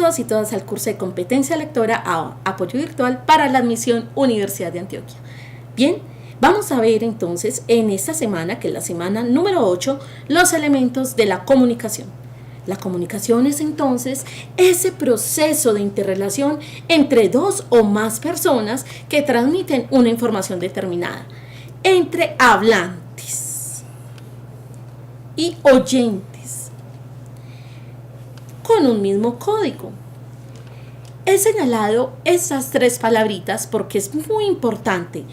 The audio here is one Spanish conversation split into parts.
todos y todas al curso de competencia lectora a apoyo virtual para la admisión Universidad de Antioquia. Bien, vamos a ver entonces en esta semana, que es la semana número 8, los elementos de la comunicación. La comunicación es entonces ese proceso de interrelación entre dos o más personas que transmiten una información determinada, entre hablantes y oyentes, con un mismo código. He señalado estas tres palabritas porque es muy importante.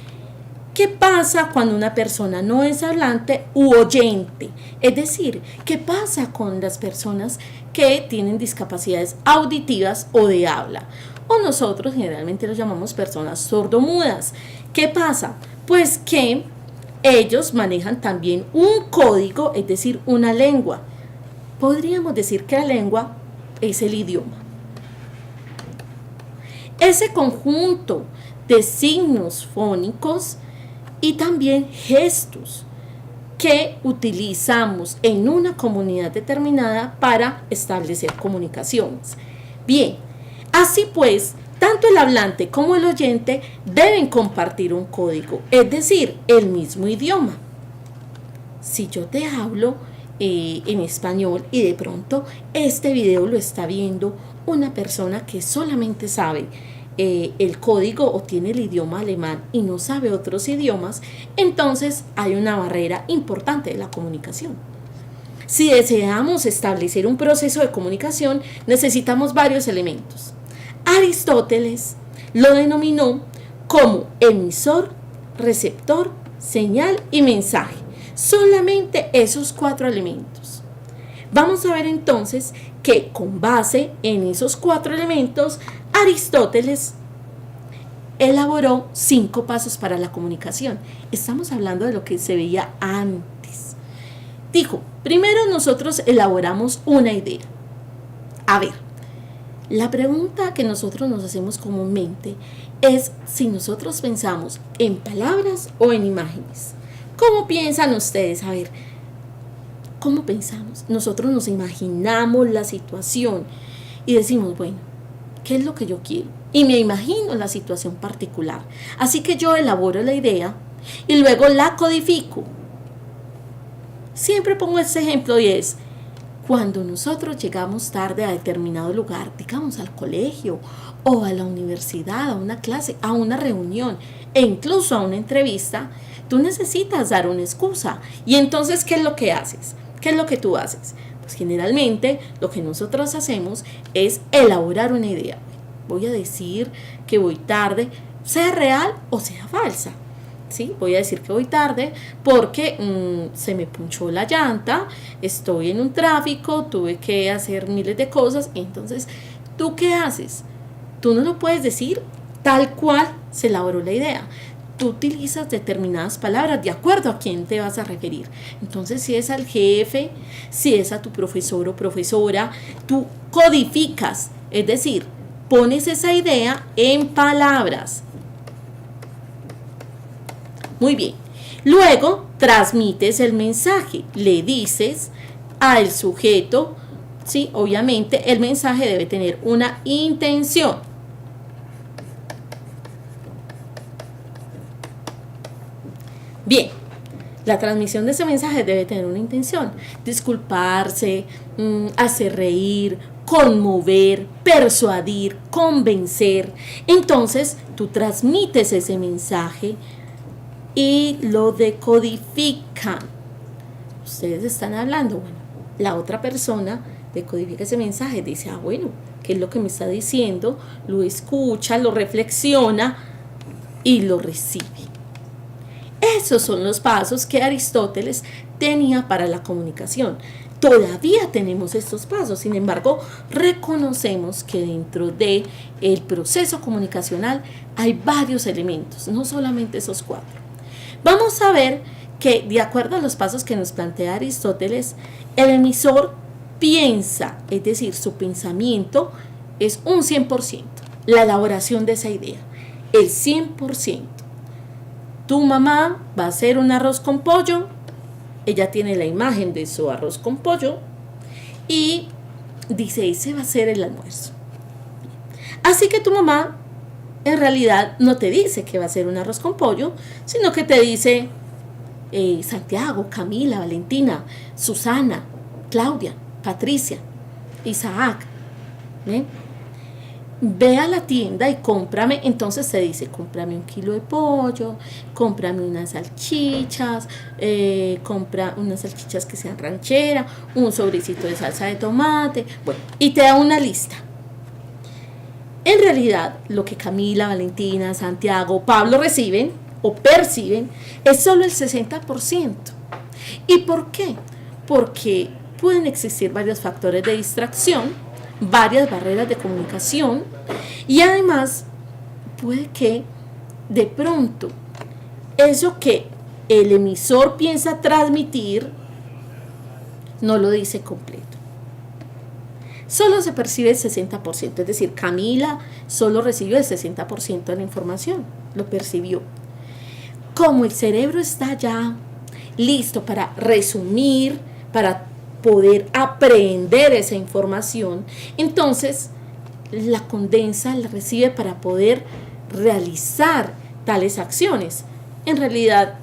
¿Qué pasa cuando una persona no es hablante u oyente? Es decir, ¿qué pasa con las personas que tienen discapacidades auditivas o de habla? O nosotros generalmente los llamamos personas sordomudas. ¿Qué pasa? Pues que ellos manejan también un código, es decir, una lengua. Podríamos decir que la lengua es el idioma. Ese conjunto de signos fónicos y también gestos que utilizamos en una comunidad determinada para establecer comunicaciones. Bien, así pues, tanto el hablante como el oyente deben compartir un código, es decir, el mismo idioma. Si yo te hablo en español y de pronto este video lo está viendo una persona que solamente sabe el código o tiene el idioma alemán y no sabe otros idiomas, entonces hay una barrera importante de la comunicación. Si deseamos establecer un proceso de comunicación, necesitamos varios elementos. Aristóteles lo denominó como emisor, receptor, señal y mensaje. Solamente esos 4 elementos. Vamos a ver entonces que con base en esos 4 elementos, Aristóteles elaboró 5 pasos para la comunicación. Estamos hablando de lo que se veía antes. Dijo, primero nosotros elaboramos una idea. A ver, la pregunta que nosotros nos hacemos comúnmente es si nosotros pensamos en palabras o en imágenes. ¿Cómo piensan ustedes? A ver, ¿cómo pensamos? Nosotros nos imaginamos la situación y decimos, bueno, ¿qué es lo que yo quiero? Y me imagino la situación particular. Así que yo elaboro la idea y luego la codifico. Siempre pongo este ejemplo y es, cuando nosotros llegamos tarde a determinado lugar, digamos al colegio o a la universidad, a una clase, a una reunión e incluso a una entrevista, tú necesitas dar una excusa. Y entonces, ¿qué es lo que haces? ¿Qué es lo que tú haces? Pues generalmente lo que nosotros hacemos es elaborar una idea. Voy a decir que voy tarde, sea real o sea falsa. ¿Sí? Voy a decir que voy tarde porque se me punchó la llanta, estoy en un tráfico, tuve que hacer miles de cosas. Entonces, ¿tú qué haces? Tú no lo puedes decir tal cual se elaboró la idea. Tú utilizas determinadas palabras de acuerdo a quién te vas a referir. Entonces, si es al jefe, si es a tu profesor o profesora, tú codificas, es decir, pones esa idea en palabras. Muy bien. Luego, transmites el mensaje. Le dices al sujeto, ¿sí? Obviamente, el mensaje debe tener una intención. Bien, la transmisión de ese mensaje debe tener una intención. Disculparse, hacer reír, conmover, persuadir, convencer. Entonces, tú transmites ese mensaje y lo decodifican. Ustedes están hablando, bueno, la otra persona decodifica ese mensaje, dice, bueno, ¿qué es lo que me está diciendo? Lo escucha, lo reflexiona y lo recibe. Esos son los pasos que Aristóteles tenía para la comunicación. Todavía tenemos estos pasos, sin embargo, reconocemos que dentro del proceso comunicacional hay varios elementos, no solamente esos 4. Vamos a ver que, de acuerdo a los pasos que nos plantea Aristóteles, el emisor piensa, es decir, su pensamiento es un 100%, la elaboración de esa idea, el 100%. Tu mamá va a hacer un arroz con pollo, ella tiene la imagen de su arroz con pollo y dice, ese va a ser el almuerzo. Así que tu mamá en realidad no te dice que va a ser un arroz con pollo, sino que te dice Santiago, Camila, Valentina, Susana, Claudia, Patricia, Isaac. ¿Ven? Ve a la tienda y cómprame, entonces se dice, cómprame 1 kilo de pollo, cómprame unas salchichas, compra unas salchichas que sean ranchera, un sobrecito de salsa de tomate, bueno, y te da una lista. En realidad, lo que Camila, Valentina, Santiago, Pablo reciben o perciben es solo el 60%. ¿Y por qué? Porque pueden existir varios factores de distracción, varias barreras de comunicación y además puede que de pronto eso que el emisor piensa transmitir no lo dice completo. Solo se percibe el 60%, es decir, Camila solo recibió el 60% de la información, lo percibió. Como el cerebro está ya listo para resumir, para poder aprender esa información, entonces la condensa, la recibe para poder realizar tales acciones. En realidad,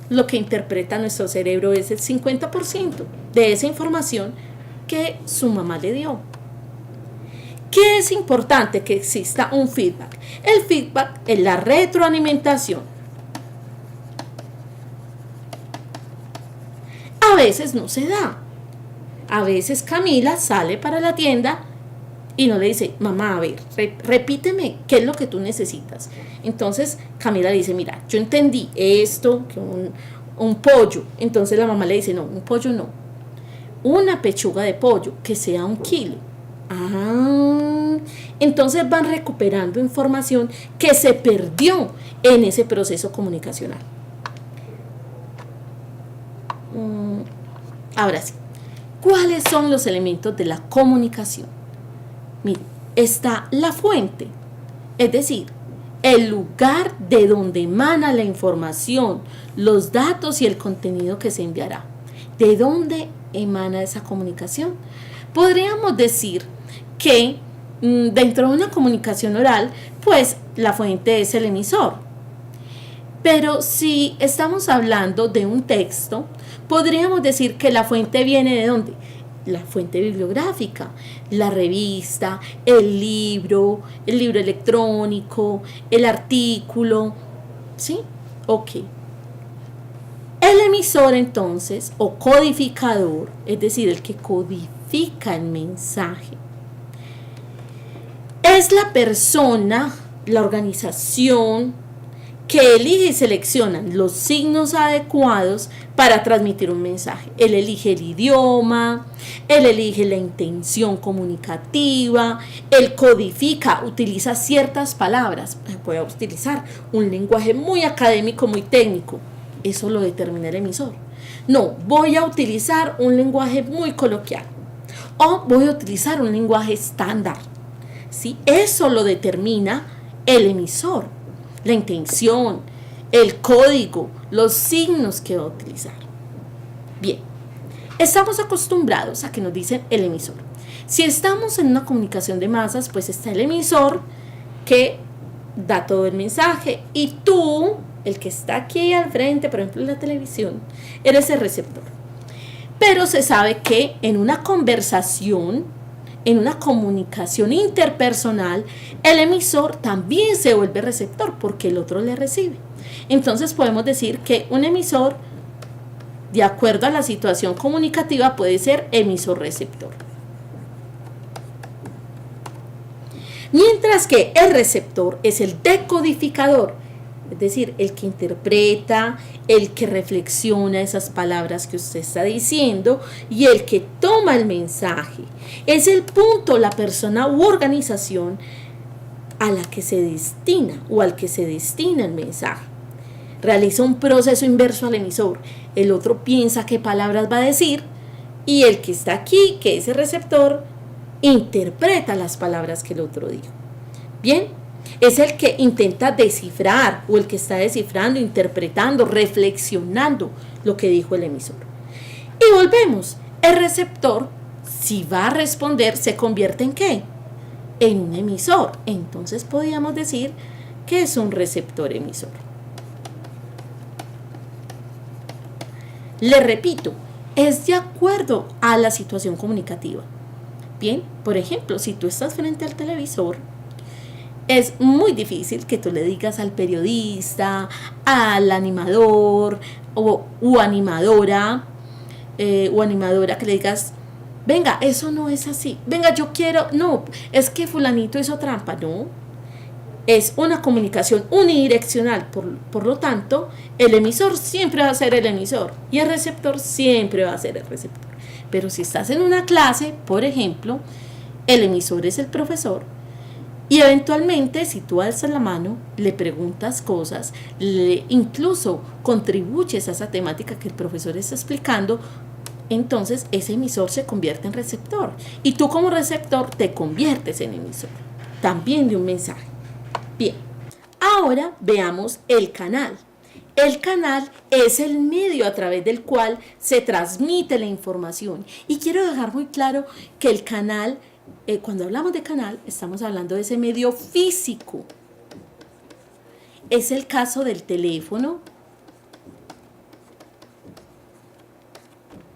lo que interpreta nuestro cerebro es el 50% de esa información que su mamá le dio. ¿Qué es importante? Que exista un feedback. El feedback es la retroalimentación. A veces no se da. A veces Camila sale para la tienda y no le dice, mamá, a ver, repíteme qué es lo que tú necesitas. Entonces Camila le dice, mira, yo entendí esto, que un pollo. Entonces la mamá le dice, no, un pollo no. Una pechuga de pollo, que sea 1 kilo. Entonces van recuperando información que se perdió en ese proceso comunicacional. Ahora sí, ¿cuáles son los elementos de la comunicación? Miren, está la fuente, es decir, el lugar de donde emana la información, los datos y el contenido que se enviará. ¿De dónde emana esa comunicación? Podríamos decir que dentro de una comunicación oral, pues la fuente es el emisor. Pero si estamos hablando de un texto, podríamos decir que la fuente viene ¿de dónde? La fuente bibliográfica, la revista, el libro electrónico, el artículo, ¿sí? Ok. El emisor entonces, o codificador, es decir, el que codifica el mensaje, es la persona, la organización que elige y selecciona los signos adecuados para transmitir un mensaje. Él elige el idioma, él elige la intención comunicativa, él codifica, utiliza ciertas palabras, puede utilizar un lenguaje muy académico, muy técnico. Eso lo determina el emisor. No, voy a utilizar un lenguaje muy coloquial o voy a utilizar un lenguaje estándar. ¿Sí? Eso lo determina el emisor, la intención, el código, los signos que va a utilizar. Bien, estamos acostumbrados a que nos dicen el emisor. Si estamos en una comunicación de masas, pues está el emisor que da todo el mensaje y tú, el que está aquí al frente, por ejemplo en la televisión, eres el receptor. Pero se sabe que en una conversación, en una comunicación interpersonal, el emisor también se vuelve receptor porque el otro le recibe. Entonces podemos decir que un emisor, de acuerdo a la situación comunicativa, puede ser emisor-receptor. Mientras que el receptor es el decodificador, es decir, el que interpreta, el que reflexiona esas palabras que usted está diciendo y el que toma el mensaje. Es el punto, la persona u organización a la que se destina o al que se destina el mensaje. Realiza un proceso inverso al emisor. El otro piensa qué palabras va a decir y el que está aquí, que es el receptor, interpreta las palabras que el otro dijo. Bien. Es el que intenta descifrar o el que está descifrando, interpretando, reflexionando lo que dijo el emisor. Y volvemos. El receptor, si va a responder, ¿se convierte en qué? en un emisor. Entonces podríamos decir que es un receptor emisor. Le repito, es de acuerdo a la situación comunicativa. Bien, por ejemplo, si tú estás frente al televisor, es muy difícil que tú le digas al periodista, al animador o animadora que le digas, venga, eso no es así, venga, yo quiero, no, es que fulanito hizo trampa, no. Es una comunicación unidireccional, por lo tanto, el emisor siempre va a ser el emisor y el receptor siempre va a ser el receptor. Pero si estás en una clase, por ejemplo, el emisor es el profesor y eventualmente si tú alzas la mano, le preguntas cosas, incluso contribuyes a esa temática que el profesor está explicando, entonces ese emisor se convierte en receptor y tú como receptor te conviertes en emisor también de un mensaje. Bien, ahora veamos el canal. El canal es el medio a través del cual se transmite la información. Y quiero dejar muy claro que el canal, cuando hablamos de canal, estamos hablando de ese medio físico. Es el caso del teléfono,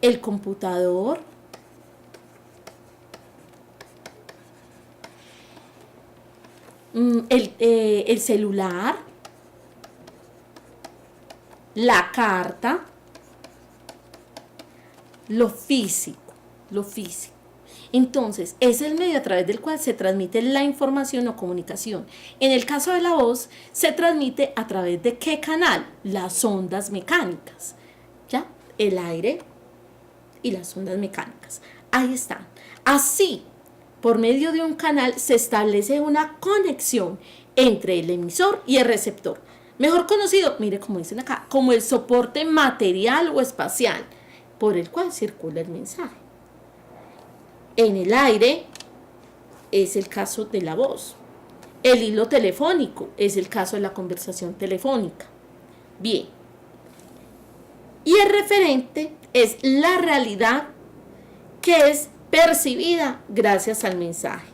el computador, el celular, la carta, lo físico. Entonces, es el medio a través del cual se transmite la información o comunicación. En el caso de la voz, se transmite a través de ¿qué canal? Las ondas mecánicas, ¿ya? El aire y las ondas mecánicas. Ahí están. Así, por medio de un canal se establece una conexión entre el emisor y el receptor. Mejor conocido, mire como dicen acá, como el soporte material o espacial por el cual circula el mensaje. En el aire es el caso de la voz. El hilo telefónico es el caso de la conversación telefónica. Bien. Y el referente es la realidad que es percibida gracias al mensaje.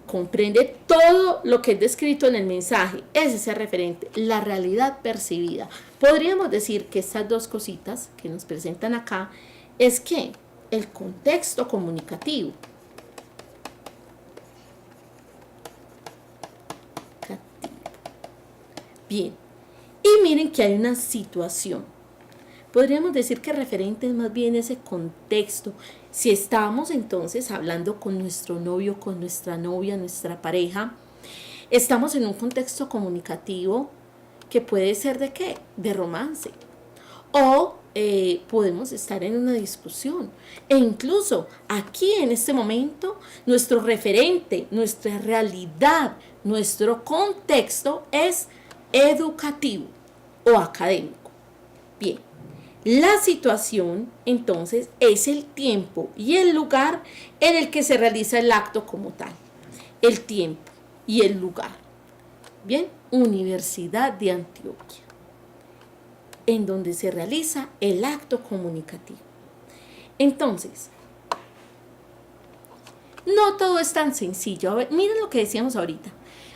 Comprende todo lo que es descrito en el mensaje. Ese es el referente, la realidad percibida. Podríamos decir que estas dos cositas que nos presentan acá es que el contexto comunicativo. Bien, y miren que hay una situación. Podríamos decir que referente es más bien ese contexto. Si estamos entonces hablando con nuestro novio, con nuestra novia, nuestra pareja, estamos en un contexto comunicativo que puede ser ¿de qué? De romance. O podemos estar en una discusión. E incluso aquí en este momento, nuestro referente, nuestra realidad, nuestro contexto es educativo o académico. Bien. La situación, entonces, es el tiempo y el lugar en el que se realiza el acto como tal. El tiempo y el lugar. Bien, Universidad de Antioquia, en donde se realiza el acto comunicativo. Entonces, no todo es tan sencillo. A ver, miren lo que decíamos ahorita.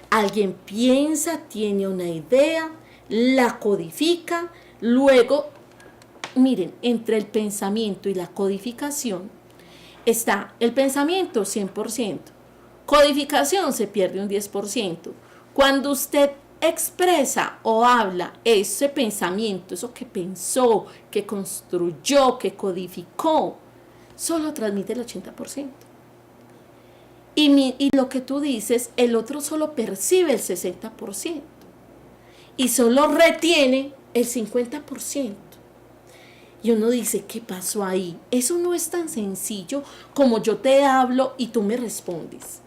Alguien piensa, tiene una idea, la codifica, luego miren, entre el pensamiento y la codificación está el pensamiento 100%, codificación se pierde un 10%. Cuando usted expresa o habla ese pensamiento, eso que pensó, que construyó, que codificó, solo transmite el 80%. Y lo que tú dices, el otro solo percibe el 60% y solo retiene el 50%. Y uno dice, ¿qué pasó ahí? Eso no es tan sencillo como yo te hablo y tú me respondes.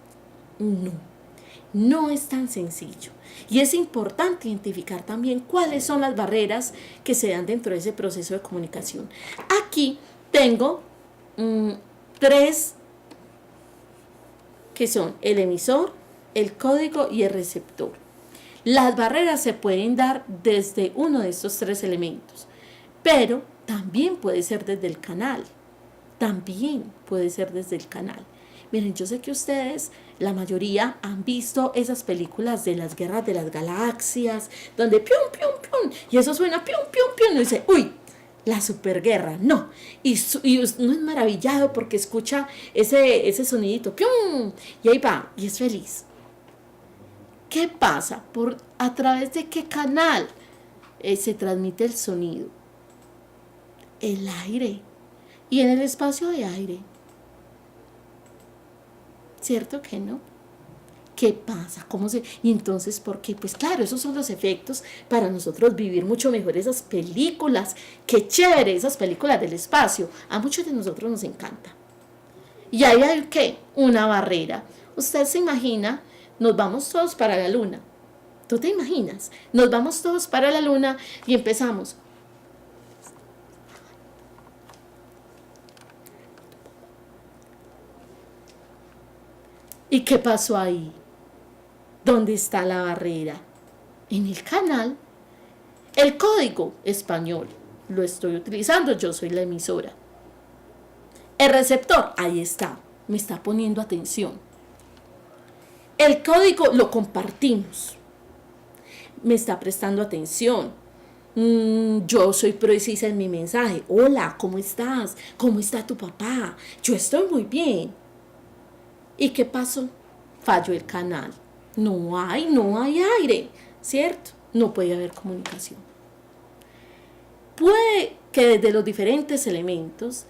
No es tan sencillo. Y es importante identificar también cuáles son las barreras que se dan dentro de ese proceso de comunicación. Aquí tengo 3 que son el emisor, el código y el receptor. Las barreras se pueden dar desde uno de estos 3 elementos, pero también puede ser desde el canal. Miren, yo sé que ustedes la mayoría han visto esas películas de las guerras de las galaxias, donde pium, pium, pium, y eso suena pium, pium, pium, y dice, uy, la superguerra, no. Y uno es maravillado porque escucha ese sonidito, pium, y ahí va, y es feliz. ¿Qué pasa? ¿A través de qué canal se transmite el sonido? El aire. Y en el espacio de aire. ¿Cierto que no? ¿Qué pasa? Y entonces, ¿por qué? Pues claro, esos son los efectos para nosotros vivir mucho mejor esas películas. Qué chévere, esas películas del espacio. A muchos de nosotros nos encanta. Y ahí hay, ¿qué? Una barrera. Usted se imagina, nos vamos todos para la luna. ¿Tú te imaginas? Nos vamos todos para la luna y empezamos. ¿Y qué pasó ahí? ¿Dónde está la barrera? En el canal. El código español lo estoy utilizando, yo soy la emisora. El receptor, ahí está, me está poniendo atención. El código lo compartimos, me está prestando atención. Yo soy precisa en mi mensaje. Hola, ¿cómo estás? ¿Cómo está tu papá? Yo estoy muy bien. ¿Y qué pasó? Falló el canal. No hay aire, ¿cierto? No puede haber comunicación. Puede que desde los diferentes elementos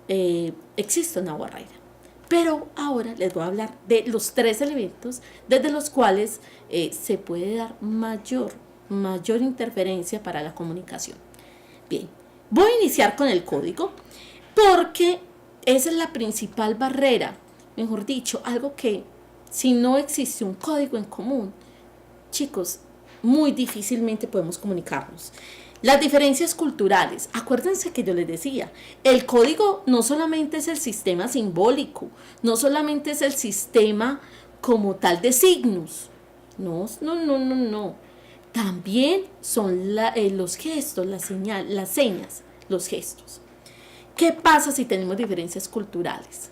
exista una barrera. Pero ahora les voy a hablar de los 3 elementos desde los cuales se puede dar mayor interferencia para la comunicación. Bien, voy a iniciar con el código porque esa es la principal barrera. Mejor dicho, algo que si no existe un código en común, chicos, muy difícilmente podemos comunicarnos. Las diferencias culturales, acuérdense que yo les decía, el código no solamente es el sistema simbólico, no solamente es el sistema como tal de signos, no. También son los gestos, las señas, los gestos. ¿Qué pasa si tenemos diferencias culturales?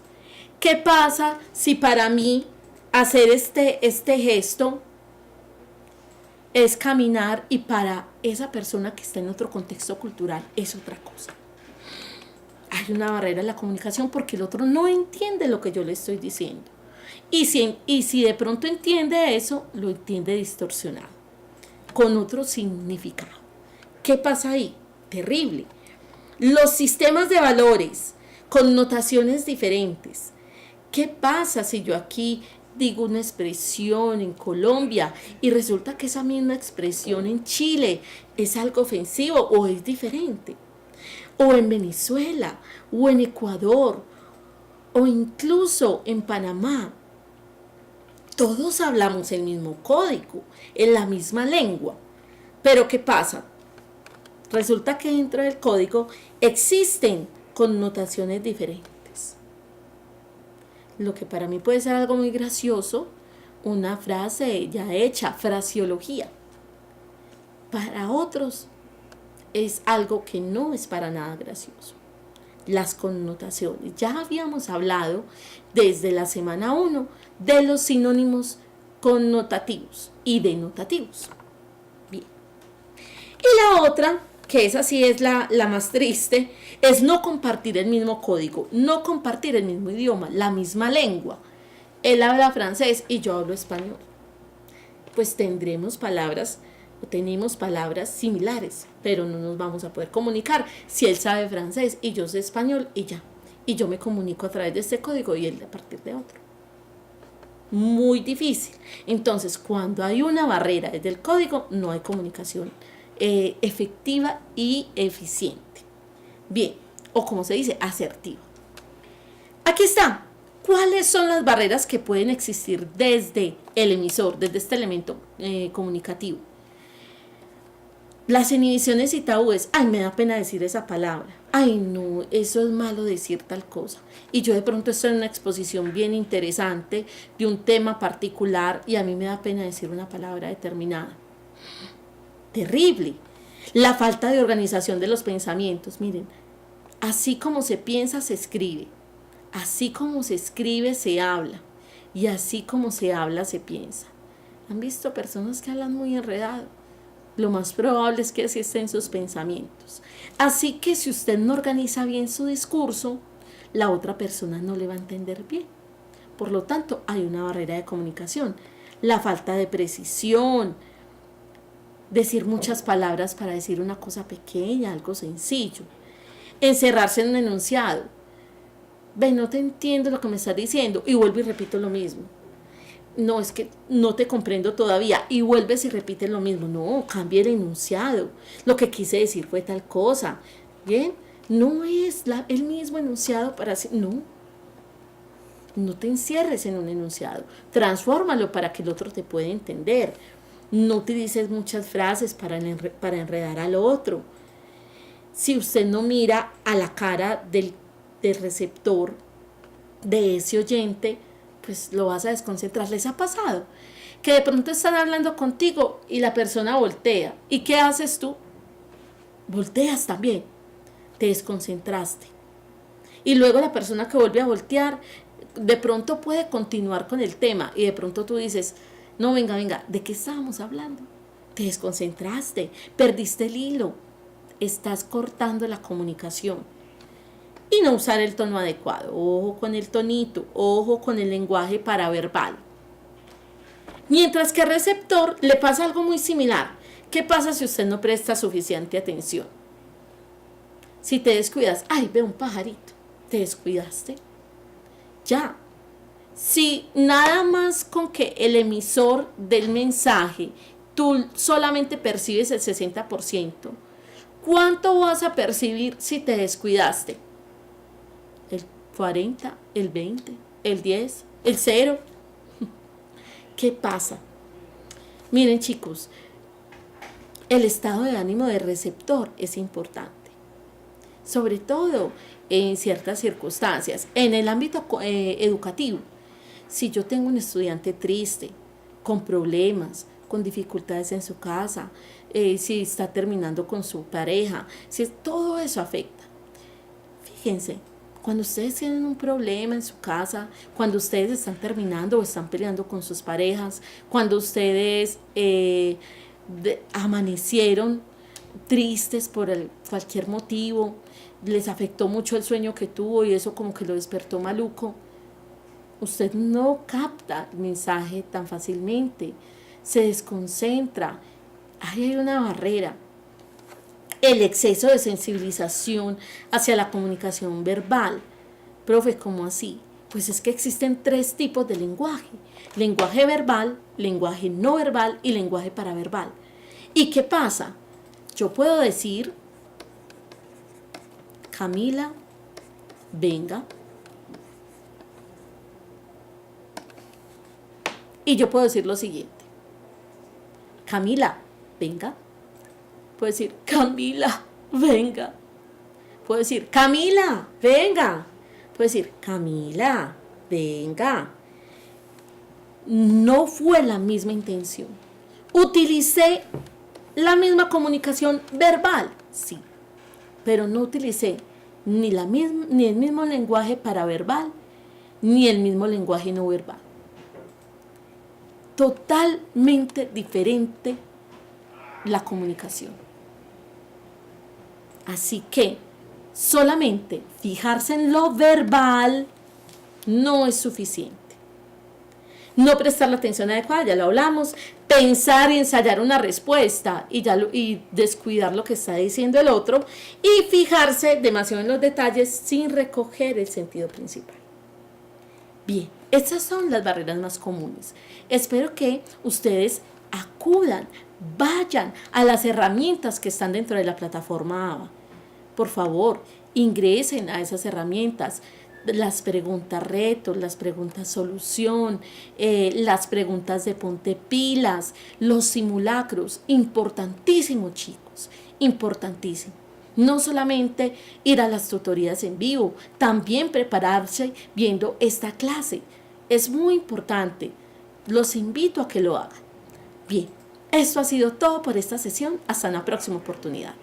¿Qué pasa si para mí hacer este gesto es caminar y para esa persona que está en otro contexto cultural es otra cosa? Hay una barrera en la comunicación porque el otro no entiende lo que yo le estoy diciendo. Y si de pronto entiende eso, lo entiende distorsionado, con otro significado. ¿Qué pasa ahí? Terrible. Los sistemas de valores, connotaciones diferentes. ¿Qué pasa si yo aquí digo una expresión en Colombia y resulta que esa misma expresión en Chile es algo ofensivo o es diferente? O en Venezuela, o en Ecuador, o incluso en Panamá. Todos hablamos el mismo código, en la misma lengua. Pero ¿qué pasa? Resulta que dentro del código existen connotaciones diferentes. Lo que para mí puede ser algo muy gracioso, una frase ya hecha, fraseología. Para otros es algo que no es para nada gracioso. Las connotaciones. Ya habíamos hablado desde la semana 1 de los sinónimos connotativos y denotativos. Bien. Y la otra, que esa sí es la más triste, es no compartir el mismo código, no compartir el mismo idioma, la misma lengua. Él habla francés y yo hablo español. Pues tenemos palabras similares, pero no nos vamos a poder comunicar si él sabe francés y yo sé español y ya. Y yo me comunico a través de este código y él a partir de otro. Muy difícil. Entonces, cuando hay una barrera desde el código, no hay comunicación efectiva y eficiente. Bien, o como se dice, asertiva. Aquí está. ¿Cuáles son las barreras que pueden existir desde el emisor, desde este elemento comunicativo? Las inhibiciones y tabúes. Ay, me da pena decir esa palabra. Ay, no, eso es malo decir tal cosa. Y yo de pronto estoy en una exposición bien interesante de un tema particular y a mí me da pena decir una palabra determinada. Terrible. La falta de organización de los pensamientos. Miren, así como se piensa, se escribe. Así como se escribe, se habla. Y así como se habla, se piensa. ¿Han visto personas que hablan muy enredado? Lo más probable es que así estén sus pensamientos. Así que si usted no organiza bien su discurso, la otra persona no le va a entender bien. Por lo tanto, hay una barrera de comunicación. La falta de precisión, decir muchas palabras para decir una cosa pequeña, algo sencillo. Encerrarse en un enunciado. Ve, no te entiendo lo que me estás diciendo. Y vuelvo y repito lo mismo. No, es que no te comprendo todavía. Y vuelves y repites lo mismo. No, cambia el enunciado. Lo que quise decir fue tal cosa. Bien, no es el mismo enunciado para... No, no te encierres en un enunciado. Transfórmalo para que el otro te pueda entender. No utilices muchas frases para enredar al otro. Si usted no mira a la cara del receptor, de ese oyente, pues lo vas a desconcentrar. ¿Les ha pasado? Que de pronto están hablando contigo y la persona voltea. ¿Y qué haces tú? Volteas también. Te desconcentraste. Y luego la persona que vuelve a voltear, de pronto puede continuar con el tema. Y de pronto tú dices, no, venga, ¿de qué estábamos hablando? Te desconcentraste, perdiste el hilo. Estás cortando la comunicación. Y no usar el tono adecuado. Ojo con el tonito, ojo con el lenguaje paraverbal. Mientras que al receptor le pasa algo muy similar. ¿Qué pasa si usted no presta suficiente atención? Si te descuidas, ay, ve un pajarito, te descuidaste. Ya. Si nada más con que el emisor del mensaje, tú solamente percibes el 60%, ¿cuánto vas a percibir si te descuidaste? El 40, el 20, el 10, el 0. ¿Qué pasa? Miren, chicos, el estado de ánimo del receptor es importante, sobre todo en ciertas circunstancias. En el ámbito educativo, si yo tengo un estudiante triste, con problemas, con dificultades en su casa, si está terminando con su pareja, si todo eso afecta. Fíjense, cuando ustedes tienen un problema en su casa, cuando ustedes están terminando o están peleando con sus parejas, cuando ustedes amanecieron tristes por cualquier motivo, les afectó mucho el sueño que tuvo y eso como que lo despertó maluco, usted no capta el mensaje tan fácilmente, se desconcentra, ahí hay una barrera. El exceso de sensibilización hacia la comunicación verbal. Profe, ¿cómo así? Pues es que existen 3 tipos de lenguaje. Lenguaje verbal, lenguaje no verbal y lenguaje paraverbal. ¿Y qué pasa? Yo puedo decir, Camila, venga. Y yo puedo decir lo siguiente. Camila, venga. Puedo decir, Camila, venga. Puedo decir, Camila, venga. Puedo decir, Camila, venga. No fue la misma intención. Utilicé la misma comunicación verbal, sí. Pero no utilicé ni el mismo lenguaje paraverbal, ni el mismo lenguaje no verbal. Totalmente diferente la comunicación. Así que solamente fijarse en lo verbal no es suficiente. No prestar la atención adecuada, ya lo hablamos. Pensar y ensayar una respuesta y descuidar lo que está diciendo el otro. Y fijarse demasiado en los detalles sin recoger el sentido principal. Bien, estas son las barreras más comunes. Espero que ustedes acudan, vayan a las herramientas que están dentro de la plataforma ABA. Por favor, ingresen a esas herramientas. Las preguntas retos, las preguntas solución, las preguntas de ponte pilas, los simulacros. Importantísimo, chicos, importantísimo. No solamente ir a las tutorías en vivo, también prepararse viendo esta clase. Es muy importante. Los invito a que lo hagan. Bien, esto ha sido todo por esta sesión. Hasta una próxima oportunidad.